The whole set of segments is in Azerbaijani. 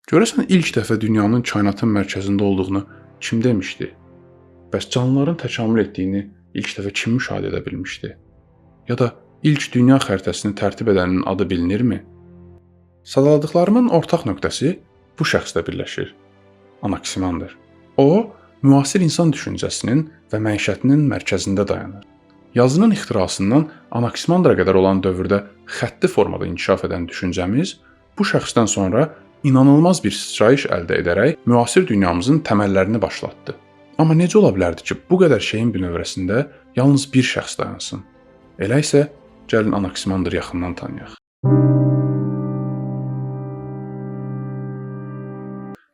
Görəsən ilk dəfə dünyanın kainatın mərkəzində olduğunu kim demişdi? Bəs canlıların təkamül etdiyini ilk dəfə kim müşahidə edə bilmişdi? Ya da ilk dünya xəritəsini tərtib edənin adı bilinirmi? Sadaladıqlarımın ortaq nöqtəsi bu şəxsdə birləşir. Anaksimander. O, müasir insan düşüncəsinin və məişətinin mərkəzində dayanır. Yazının ixtirasından Anaksimandra qədər olan dövrdə xətti formada inkişaf edən düşüncəmiz bu şəxsdən sonra inanılmaz bir sıçrayış əldə edərək müasir dünyamızın təməllərini başlatdı. Amma necə ola bilərdi ki, bu qədər şeyin bünövrəsində yalnız bir şəxs dayansın? Elə isə gəlin Anaksimandr yaxından tanıyaq.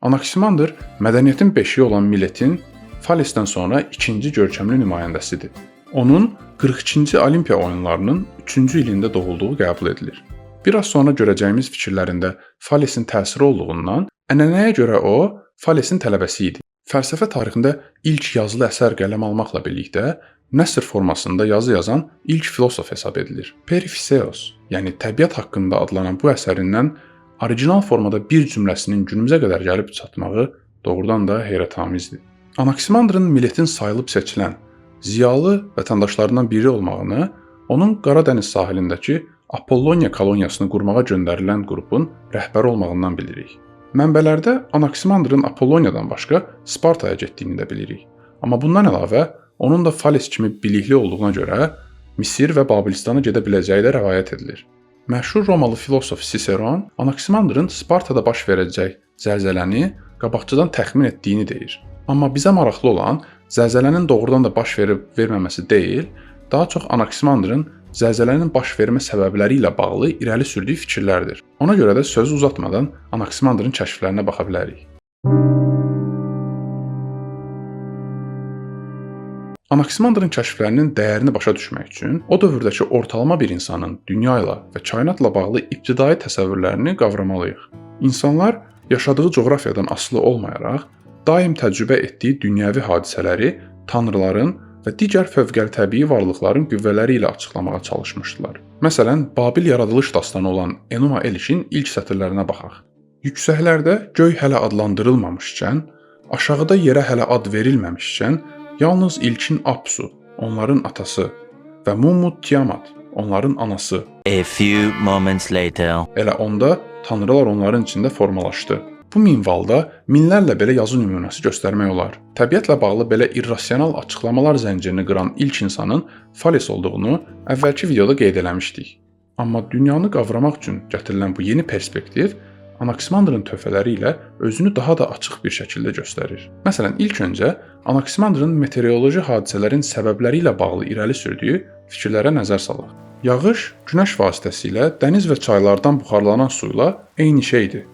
Anaksimandr mədəniyyətin beşiyi olan Miletin Falesdən sonra ikinci görkəmli nümayəndəsidir. Onun 42-ci Olimpiya oyunlarının 3-cü ilində doğulduğu qəbul edilir. Biraz sonra görəcəyimiz fikirlərində Falesin təsiri olduğundan, ənənəyə görə o, Falesin tələbəsi idi. Fəlsəfə tarixində ilk yazılı əsər qələm almaqla birlikdə nəsr formasında yazı yazan ilk filosof hesab edilir. Perifiseos, yəni təbiət haqqında adlanan bu əsərindən orijinal formada bir cümləsinin günümüzə qədər gəlib çatmağı doğrudan da heyrətamizdir. Anaksimandrın Miletin sayılıb seçilən ziyalı vətəndaşlarından biri olmağını, onun Qaradəniz sahilindəki Apollonia koloniyasını qurmağa göndərilən qrupun rəhbəri olmağından bilirik. Mənbələrdə Anaksimandrın Apolloniyadan başqa Spartaya getdiyini də bilirik. Amma bundan əlavə, onun da Fales kimi bilikli olduğuna görə Misir və Babilistana gedə biləcəyi də rəvayət edilir. Məşhur Romalı filosof Siseron Anaksimandrın Spartada baş verəcək zəlzələni qabaqcadan təxmin etdiyini deyir. Amma bizə maraqlı olan zəlzələnin doğrudan da baş verib-verməməsi deyil, daha çox Anaksimandrın zəlzələnin baş vermə səbəbləri ilə bağlı irəli sürdüyü fikirlərdir. Ona görə də sözü uzatmadan Anaksimandrın kəşflərinə baxa bilərik. Anaksimandrın kəşflərinin dəyərini başa düşmək üçün o dövrdəki ortalama bir insanın dünya ilə və kainatla bağlı ibtidai təsəvvürlərini qavramalıyıq. İnsanlar yaşadığı coğrafiyadan asılı olmayaraq daim təcrübə etdiyi dünyəvi hadisələri tanrıların və digər fövqəltəbii varlıqların qüvvələri ilə açıqlamağa çalışmışdılar. Məsələn, Babil yaradılış dastanı olan Enuma Elişin ilk sətirlərinə baxaq. Yüksəklərdə göy hələ adlandırılmamışkən, aşağıda yerə hələ ad verilməmişkən, yalnız ilkin Apsu, onların atası və Mummut Tiamat, onların anası. A few moments later. Elə onda tanrılar onların içində formalaşdı. Bu minvalda minlərlə belə yazı nümunəsi göstərmək olar. Təbiətlə bağlı belə irrasional açıqlamalar zəncirini qıran ilk insanın Fales olduğunu əvvəlki videoda qeyd eləmişdik. Amma dünyanı qavramaq üçün gətirilən bu yeni perspektiv Anaksimandrın töhfələri ilə özünü daha da açıq bir şəkildə göstərir. Məsələn, ilk öncə Anaksimandrın meteoroloji hadisələrin səbəbləri ilə bağlı irəli sürdüyü fikirlərə nəzər salaq. Yağış günəş vasitəsilə dəniz və çaylardan buxarlanan su ilə eyni şeydir.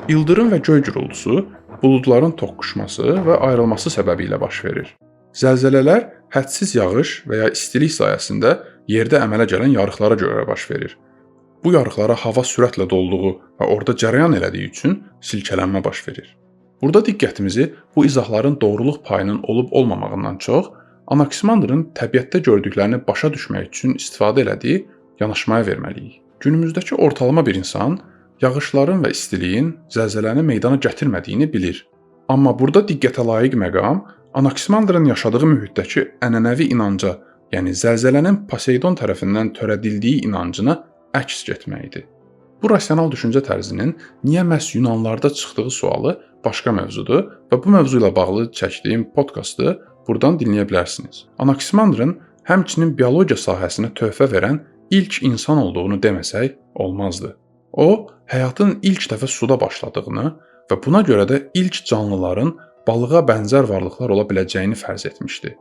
İldırım və göy gürültüsü buludların toqquşması və ayrılması səbəbilə baş verir. Zəlzələlər hədsiz yağış və ya istilik sayəsində yerdə əmələ gələn yarıqlara görə baş verir. Bu yarıqlara hava sürətlə dolduğu və orada cərəyan elədiyi üçün silkələnmə baş verir. Burada diqqətimizi bu izahların doğruluq payının olub-olmamağından çox, Anaksimandrın təbiətdə gördüklərini başa düşmək üçün istifadə elədiyi yanaşmaya verməliyik. Günümüzdəki ortalama bir insan yağışların və istiliyin zəlzələni meydana gətirmədiyini bilir. Amma burada diqqətə layiq məqam Anaksimandrın yaşadığı mühitdəki ənənəvi inanca, yəni zəlzələnin Poseidon tərəfindən törədildiyi inancına əks getməkdir. Bu rasional düşüncə tərzinin niyə məhz Yunanlarda çıxdığı sualı başqa mövzudur və bu mövzu ilə bağlı çəkdiyim podkastı buradan dinləyə bilərsiniz. Anaksimandrın həmçinin biologiya sahəsinə töhfə verən ilk insan olduğunu deməsək olmazdı. O, həyatın ilk dəfə suda başladığını və buna görə də ilk canlıların balığa bənzər varlıqlar ola biləcəyini fərz etmişdi.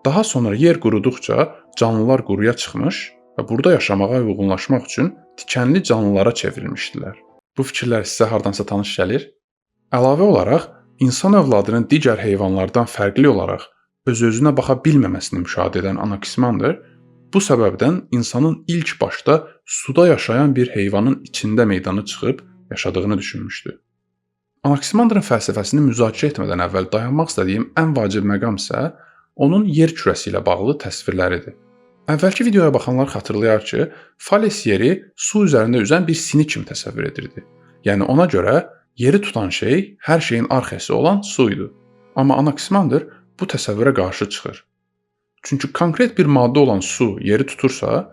Daha sonra yer quruduqca canlılar quruya çıxmış və burada yaşamağa uyğunlaşmaq üçün tikənli canlılara çevrilmişdilər. Bu fikirlər sizə hardansa tanış gəlir? Əlavə olaraq, insan övladının digər heyvanlardan fərqli olaraq öz-özünə baxa bilməməsini müşahidə edən Anaksimandr, bu səbəbdən insanın ilk başda suda yaşayan bir heyvanın içində meydana çıxıb yaşadığını düşünmüşdü. Anaksimandrın fəlsəfəsini müzakirə etmədən əvvəl dayanmaq istədiyim ən vacib məqam isə onun yer kürəsi ilə bağlı təsvirləridir. Əvvəlki videoya baxanlar xatırlayar ki, Fales yeri su üzərində üzən bir sinik kimi təsəvvür edirdi. Yəni ona görə Yeri tutan şey hər şeyin arxası olan su idi. Amma Anaximander bu təsəvvürə qarşı çıxır. Çünki konkret bir maddə olan su yeri tutursa,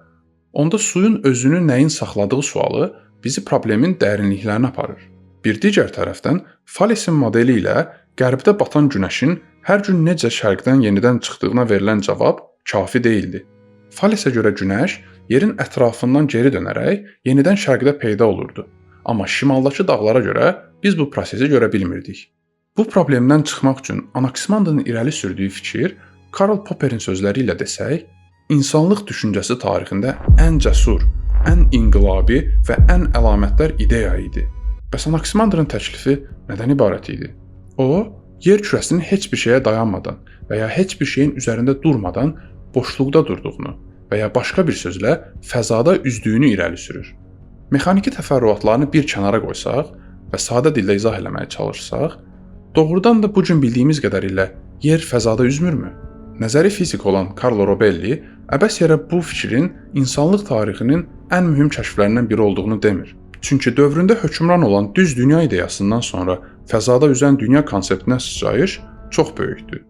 onda suyun özünü nəyin saxladığı sualı bizi problemin dərinliklərinə aparır. Bir digər tərəfdən Falesin modeli ilə qərbdə batan günəşin hər gün necə şərqdən yenidən çıxdığına verilən cavab kafi deyildi. Falesə görə günəş yerin ətrafından geri dönərək yenidən şərqdə peyda olurdu. Amma şimaldakı dağlara görə biz bu prosesi görə bilmirdik. Bu problemdən çıxmaq üçün Anaximanderın irəli sürdüyü fikir Karl Popper'in sözləri ilə desək, insanlıq düşüncəsi tarixində ən cəsur, ən inqilabi və ən əlamətdar ideya idi. Bəs Anaximanderın təklifi nədən ibarət idi? O, yer kürəsinin heç bir şeyə dayanmadan və ya heç bir şeyin üzərində durmadan boşluqda durduğunu və ya başqa bir sözlə fəzada üzdüyünü irəli sürür. Mexaniki təfərrüatlarını bir kənara qoysaq və sadə dildə izah etməyə çalışsaq, doğrudan da bu gün bildiyimiz qədərilə yer fəzada üzmürmü? Nəzəri fizik olan Carlo Rovelli əbəs yerə bu fikrin insanlıq tarixinin ən mühüm kəşflərindən biri olduğunu demir. Çünki dövründə hökmran olan düz dünya ideyasından sonra fəzada üzən dünya konseptinə sıçrayış çox böyükdür.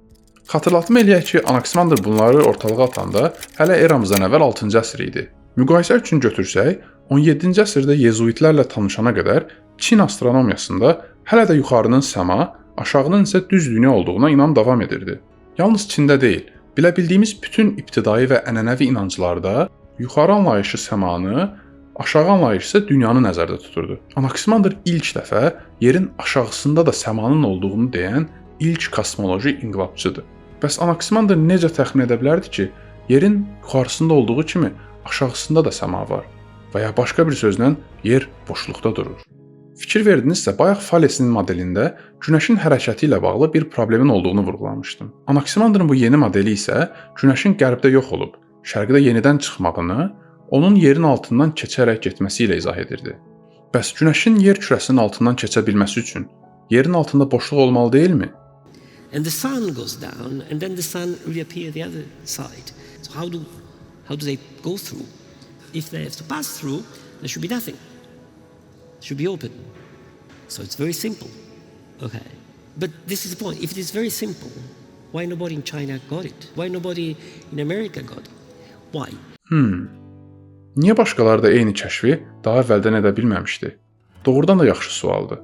Xatırlatma eləyək ki, Anaximander bunları ortalığa atanda hələ eramızdan əvvəl 6-cı əsr idi. Müqayisə üçün götürsək, 17-ci əsrdə yezuitlərlə tanışana qədər Çin astronomiyasında hələ də yuxarının səma, aşağının isə düz dünya olduğuna inam davam edirdi. Yalnız Çində deyil, bilə bildiyimiz bütün ibtidai və ənənəvi inanclarda yuxarı anlayışı səmanı, aşağı anlayışı isə dünyanı nəzərdə tuturdu. Anaximander ilk dəfə yerin aşağısında da səmanın olduğunu deyən ilk kosmoloji inqilabçıdır. Bəs Anaximander necə təxmin edə bilərdi ki, yerin yuxarısında olduğu kimi aşağısında da səma var və ya başqa bir sözlə yer boşluqda durur? Fikir verdinizsə, bayaq Falesinin modelində günəşin hərəkəti ilə bağlı bir problemin olduğunu vurğulamışdım. Anaximanderın bu yeni modeli isə günəşin qərbdə yox olub, şərqdə yenidən çıxmağını, onun yerin altından keçərək getməsi ilə izah edirdi. Bəs günəşin yer kürəsinin altından keçə bilməsi üçün yerin altında boşluq olmalı deyilmi? And the sun goes down, and then the sun reappears the other side. So how do they go through? If they have to pass through, there should be nothing. It should be open. So it's very simple. Okay. But this is the point. If it is very simple, why nobody in China got it? Why nobody in America got it? Why? Niyə başqaları da eyni kəşfi daha əvvəldən edə bilməmişdi? Doğrudan da yaxşı sualdır.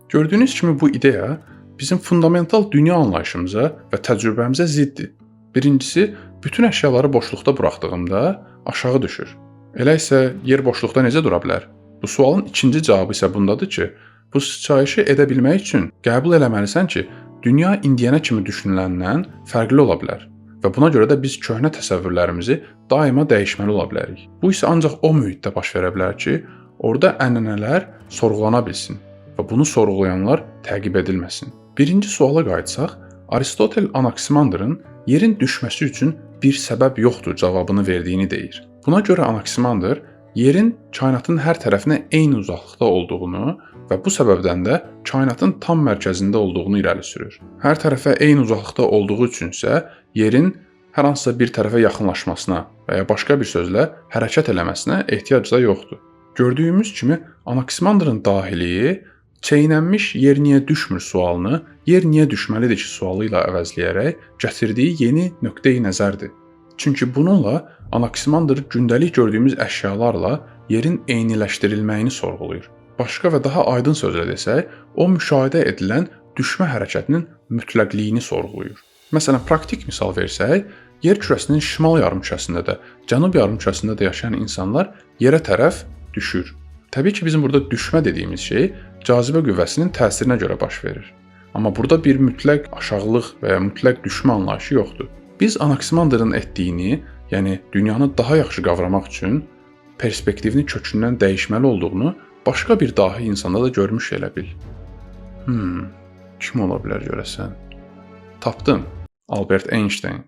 Gördüyünüz kimi bu ideya bizim fundamental dünya anlayışımıza və təcrübəmizə ziddir. Birincisi, bütün əşyaları boşluqda buraxdığımda aşağı düşür. Elə isə yer boşluqda necə dura bilər? Bu sualın ikinci cavabı isə bundadır ki, bu sıçrayışı edə bilmək üçün qəbul eləməlisən ki, dünya indiyənə kimi düşünüləndən fərqli ola bilər və buna görə də biz köhnə təsəvvürlərimizi daima dəyişməli ola bilərik. Bu isə ancaq o mühitdə baş verə bilər ki, orada ənənələr sorğulana bilsin və bunu sorğulayanlar təqib edilməsin. Birinci suala qayıtsaq, Aristotel Anaximanderın yerin düşməsi üçün bir səbəb yoxdur cavabını verdiyini deyir. Buna görə Anaximander yerin kainatın hər tərəfinə eyni uzaqlıqda olduğunu və bu səbəbdən də kainatın tam mərkəzində olduğunu irəli sürür. Hər tərəfə eyni uzaqlıqda olduğu üçün isə yerin hər hansısa bir tərəfə yaxınlaşmasına və ya başqa bir sözlə hərəkət eləməsinə ehtiyac da yoxdur. Gördüyümüz kimi Anaximanderın dahiliyi çeynənmiş yer niyə düşmür sualını yer niyə düşməlidir ki sualı ilə əvəzləyərək gətirdiyi yeni nöqteyi nəzərdir. Çünki bununla Anaximander gündəlik gördüyümüz əşyalarla yerin eyniləşdirilməyini sorğulayır. Başqa və daha aydın sözlə desək, o müşahidə edilən düşmə hərəkətinin mütləqliyini sorğulayır. Məsələn, praktik misal versək, yer kürəsinin şimal yarımkürəsində də, cənub yarımkürəsində də yaşayan insanlar yerə tərəf düşür. Təbii ki, bizim burada düşmə dediyimiz şey cazibə qüvvəsinin təsirinə görə baş verir. Amma burada bir mütləq aşağılıq və ya mütləq düşmə anlayışı yoxdur. Biz Anaximanderın etdiyini, yəni dünyanı daha yaxşı qavramaq üçün perspektivini kökündən dəyişməli olduğunu başqa bir dahi insanda da görmüş elə bil. Kim ola bilər görəsən? Tapdım. Albert Einstein.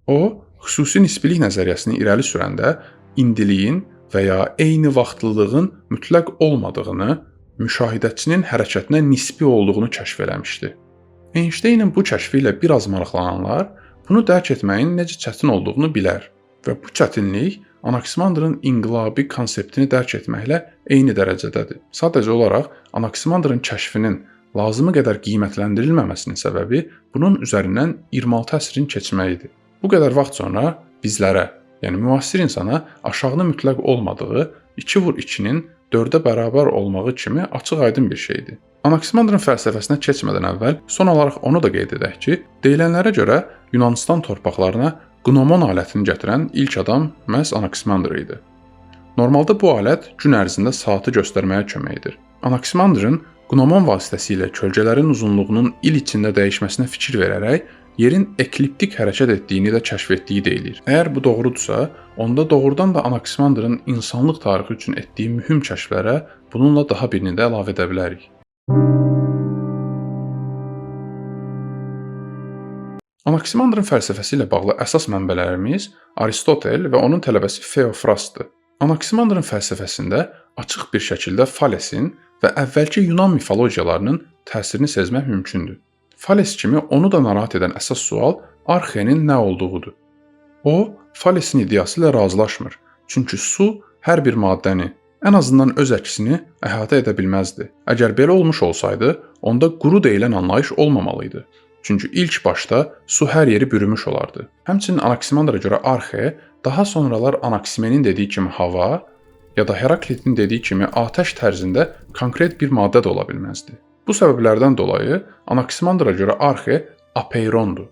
O, xüsusi nisbilik nəzəriyyəsini irəli sürəndə indiliyin və ya eyni vaxtlılığın mütləq olmadığını, müşahidəçinin hərəkətinə nisbi olduğunu kəşf eləmişdi. Einsteinin bu kəşfi ilə biraz maraqlananlar bunu dərk etməyin necə çətin olduğunu bilər və bu çətinlik Anaximandrın inqilabi konseptini dərk etməklə eyni dərəcədədir. Sadəcə olaraq Anaximandrın kəşfinin lazımı qədər qiymətləndirilməməsinin səbəbi bunun üzərindən 26 əsrin keçməyidir. Bu qədər vaxt sonra bizlərə, yəni müasir insana aşağının mütləq olmadığı 2x2-nin 4-ə bərabər olmağı kimi açıq-aydın bir şeydir. Anaximandrın fəlsəfəsinə keçmədən əvvəl son olaraq onu da qeyd edək ki, deyilənlərə görə Yunanistan torpaqlarına qnomon alətini gətirən ilk adam məhz Anaximandr idi. Normalda bu alət gün ərzində saatı göstərməyə kömək edir. Anaximandrın qnomon vasitəsilə kölgələrin uzunluğunun il içində dəyişməsinə fikir verərək yerin ekliptik hərəkət etdiyini də kəşf etdiyi deyilir. Əgər bu doğrudursa, onda doğrudan da Anaximandrın insanlıq tarixi üçün etdiyi mühüm kəşflərə bununla daha birini də əlavə edə bilərik. Anaximandrın fəlsəfəsi ilə bağlı əsas mənbələrimiz Aristotel və onun tələbəsi Feofrasdır. Anaximandrın fəlsəfəsində açıq bir şəkildə Falesin və əvvəlki Yunan mifologiyalarının təsirini sezmək mümkündür. Fales kimi onu da narahat edən əsas sual arxenin nə olduğudur. O, Falesin ideyası ilə razılaşmır, çünki su hər bir maddəni, ən azından öz əksini əhatə edə bilməzdi. Əgər belə olmuş olsaydı, onda quru deyilən anlayış olmamalıydı. Çünki ilk başda su hər yeri bürümüş olardı. Həmçinin Anaximandra görə arxe daha sonralar Anaximenin dediyi kimi hava ya da Heraklitin dediyi kimi atəş tərzində konkret bir maddə də ola bilməzdi. Bu səbəblərdən dolayı Anaximandra görə arxe apeirondur.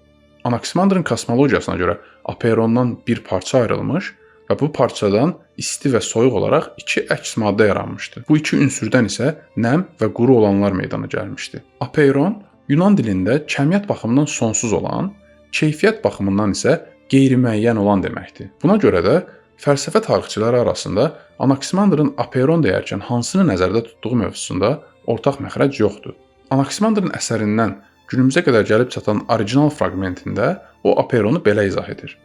Anaximandrın kosmologiyasına görə apeirondan bir parça ayrılmış və bu parçadan isti və soyuq olaraq iki əks maddə yaranmışdı. Bu iki ünsürdən isə nəm və quru olanlar meydana gəlmişdi. Apeiron Yunan dilində kəmiyyət baxımından sonsuz olan, keyfiyyət baxımından isə qeyri-müəyyən olan deməkdir. Buna görə də fəlsəfə tarixçiləri arasında Anaximandrın apeiron deyərkən hansını nəzərdə tutduğu mövzusunda ortaq məxrəc yoxdur. Anaximandrın əsərindən günümüzə qədər gəlib çatan orijinal fraqmentində o apeironu belə izah edir.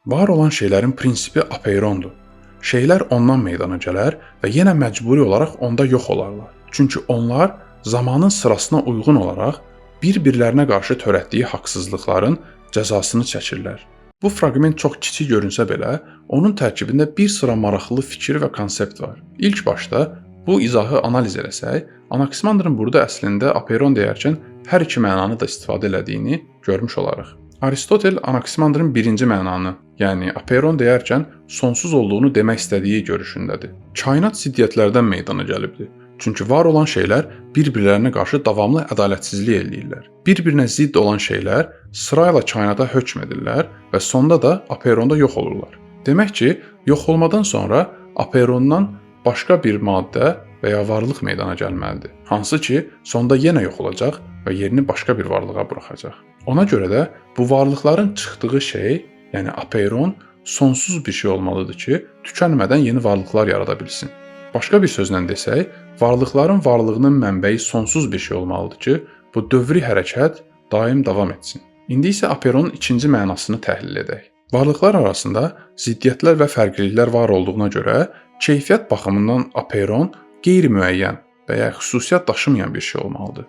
Var olan şeylərin prinsipi apeirondur. Şeylər ondan meydana gələr və yenə məcburi olaraq onda yox olarlar. Çünki onlar zamanın sırasına uyğun olaraq bir-birlərinə qarşı törətdiyi haqsızlıqların cəzasını çəkirlər. Bu fraqment çox kiçik görünsə belə, onun tərkibində bir sıra maraqlı fikir və konsept var. İlk başda bu izahı analiz eləsək, Anaximandrın burada əslində apeiron deyərkən hər iki mənanı da istifadə elədiyini görmüş olarıq. Aristotel Anaximandrın birinci mənanı, yəni apeiron deyərkən sonsuz olduğunu demək istədiyi görüşündədir. Kainat ziddiyyətlərdən meydana gəlibdir. Çünki var olan şeylər bir-birlərinə qarşı davamlı ədalətsizlik eləyirlər. Bir-birinə zidd olan şeylər sırayla kainata hökm edirlər və sonda da apeironda yox olurlar. Demək ki, yox olmadan sonra apeirondan başqa bir maddə və ya varlıq meydana gəlməlidir. Hansı ki, sonda yenə yox olacaq və yerini başqa bir varlığa buraxacaq. Ona görə də bu varlıqların çıxdığı şey, yəni apeiron, sonsuz bir şey olmalıdır ki, tükənmədən yeni varlıqlar yarada bilsin. Başqa bir sözlə desək, varlıqların varlığının mənbəyi sonsuz bir şey olmalıdır ki, bu dövri hərəkət daim davam etsin. İndi isə apeironun ikinci mənasını təhlil edək. Varlıqlar arasında ziddiyyətlər və fərqliliklər var olduğuna görə, keyfiyyət baxımından apeiron qeyri-müəyyən və ya xüsusiyyət daşımayan bir şey olmalıdır.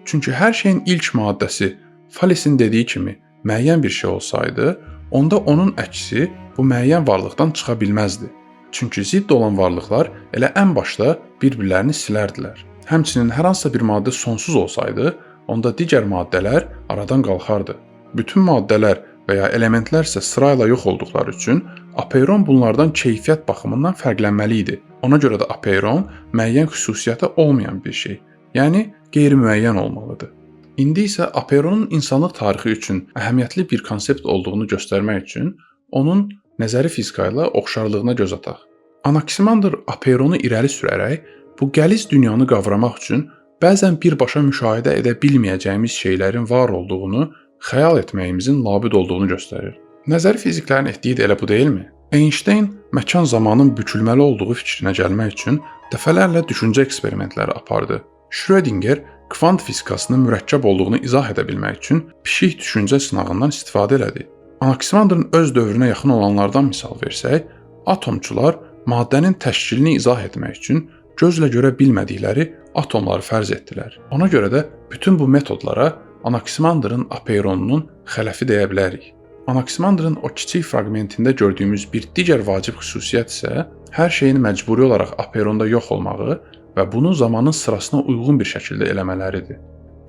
Çünki hər şeyin ilk maddəsi Falesin dediyi kimi müəyyən bir şey olsaydı, onda onun əksi bu müəyyən varlıqdan çıxa bilməzdi. Çünki zidd olan varlıqlar elə ən başda bir-birlərini silərdilər. Həmçinin hər hansısa bir maddə sonsuz olsaydı, onda digər maddələr aradan qalxardı. Bütün maddələr və ya elementlər isə sırayla yox olduqları üçün apeiron bunlardan keyfiyyət baxımından fərqlənməli idi. Ona görə də apeiron müəyyən xüsusiyyəti olmayan bir şey, yəni qeyri-müəyyən olmalıdır. İndi isə apeironun insanlıq tarixi üçün əhəmiyyətli bir konsept olduğunu göstərmək üçün onun nəzəri fizika ilə oxşarlığına göz ataq. Anaximandr apeironu irəli sürərək bu qəliz dünyanı qavramaq üçün bəzən birbaşa müşahidə edə bilməyəcəyimiz şeylərin var olduğunu xəyal etməyimizin labüd olduğunu göstərir. Nəzəri fiziklərin etdiyi də elə bu deyilmi? Einstein məkan-zamanın bükülməli olduğu fikrinə gəlmək üçün dəfələrlə düşüncə eksperimentləri apardı. Schrödinger kvant fizikasının mürəkkəb olduğunu izah edə bilmək üçün pişik düşüncə sınağından istifadə elədi. Anaximandrın öz dövrünə yaxın olanlardan misal versək, atomçular maddənin təşkilini izah etmək üçün gözlə görə bilmədikləri atomları fərz etdilər. Ona görə də bütün bu metodlara Anaximandrın apeironunun xələfi deyə bilərik. Anaximandrın o kiçik fraqmentində gördüyümüz bir digər vacib xüsusiyyət isə hər şeyin məcburi olaraq Apeironda yox olmağı və bunu zamanın sırasına uyğun bir şəkildə eləmələridir.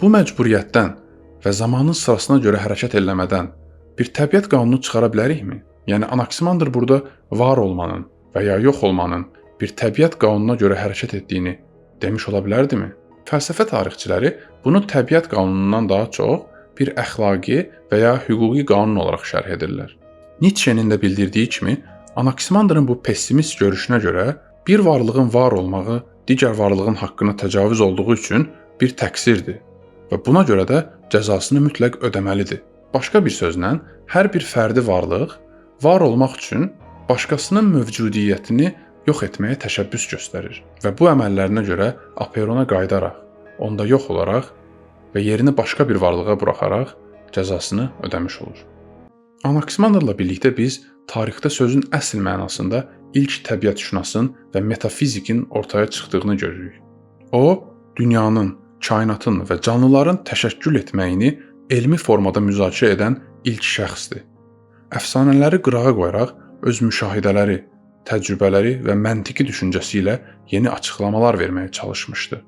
Bu məcburiyyətdən və zamanın sırasına görə hərəkət eləmədən bir təbiət qanunu çıxara bilərikmi? Yəni Anaximandr burada var olmanın və ya yox olmanın bir təbiət qanununa görə hərəkət etdiyini demiş ola bilərdimi? Fəlsəfə tarixçiləri bunu təbiət qanunundan daha çox bir əxlaqi və ya hüquqi qanun olaraq şərh edirlər. Nietzschenin də bildirdiyi kimi, Anaximandrın bu pessimist görüşünə görə bir varlığın var olmağı digər varlığın haqqına təcavüz olduğu üçün bir təqsirdir və buna görə də cəzasını mütləq ödəməlidir. Başqa bir sözlə, hər bir fərdi varlıq var olmaq üçün başqasının mövcudiyyətini yox etməyə təşəbbüs göstərir və bu əməllərinə görə Apeirona qayıdaraq, onda yox olaraq və yerini başqa bir varlığa buraxaraq cəzasını ödəmiş olur. Anaximandrla birlikdə biz tarixdə sözün əsl mənasında ilk təbiətşünasın və metafizikin ortaya çıxdığını görürük. O, dünyanın, kainatın və canlıların təşəkkül etməyini elmi formada müzakirə edən ilk şəxsdir. Əfsanələri qırağa qoyaraq öz müşahidələri, təcrübələri və məntiqi düşüncəsi ilə yeni açıqlamalar verməyə çalışmışdı.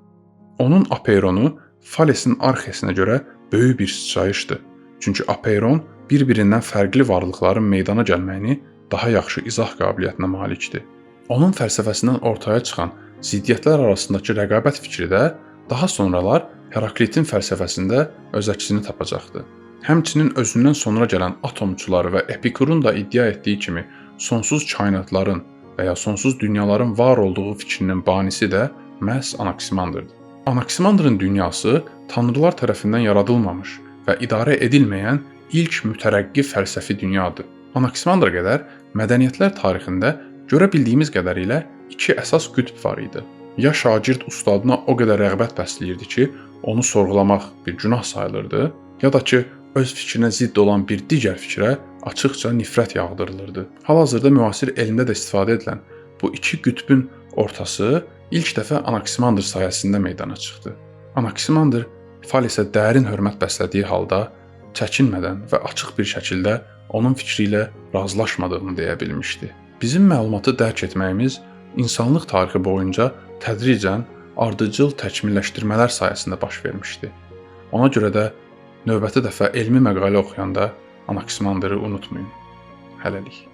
Onun Apeironu Falesin arxesinə görə böyük bir sıçrayışdır. Çünki Apeiron bir-birindən fərqli varlıqların meydana gəlməyini daha yaxşı izah qabiliyyətinə malikdir. Onun fəlsəfəsindən ortaya çıxan ziddiyyətlər arasındakı rəqabət fikri də daha sonralar Heraklitin fəlsəfəsində öz əksini tapacaqdır. Həmçinin özündən sonra gələn atomçular və Epikurun da iddia etdiyi kimi sonsuz kainatların və ya sonsuz dünyaların var olduğu fikrinin banisi də məhz Anaximandrdır. Anaximandrın dünyası tanrılar tərəfindən yaradılmamış və idarə edilməyən ilk mütərəqqi fəlsəfi dünyadır. Anaximandra qədər mədəniyyətlər tarixində görə bildiyimiz qədərilə iki əsas qütb var idi. Ya şagird ustadına o qədər rəğbət bəsləyirdi ki, onu sorğulamaq bir günah sayılırdı, ya da ki, öz fikrinə zidd olan bir digər fikrə açıqca nifrət yağdırılırdı. Hal-hazırda müasir elmdə də istifadə edilən bu iki qütbün ortası ilk dəfə Anaximandr sayəsində meydana çıxdı. Anaximandr Falesə dərin hörmət bəslədiyi halda çəkinmədən və açıq bir şəkildə onun fikri ilə razılaşmadığını deyə bilmişdi. Bizim məlumatı dərk etməyimiz insanlıq tarixi boyunca tədricən ardıcıl təkmilləşdirmələr sayəsində baş vermişdi. Ona görə də növbəti dəfə elmi məqalə oxuyanda Anaximandrı unutmayın. Hələlik.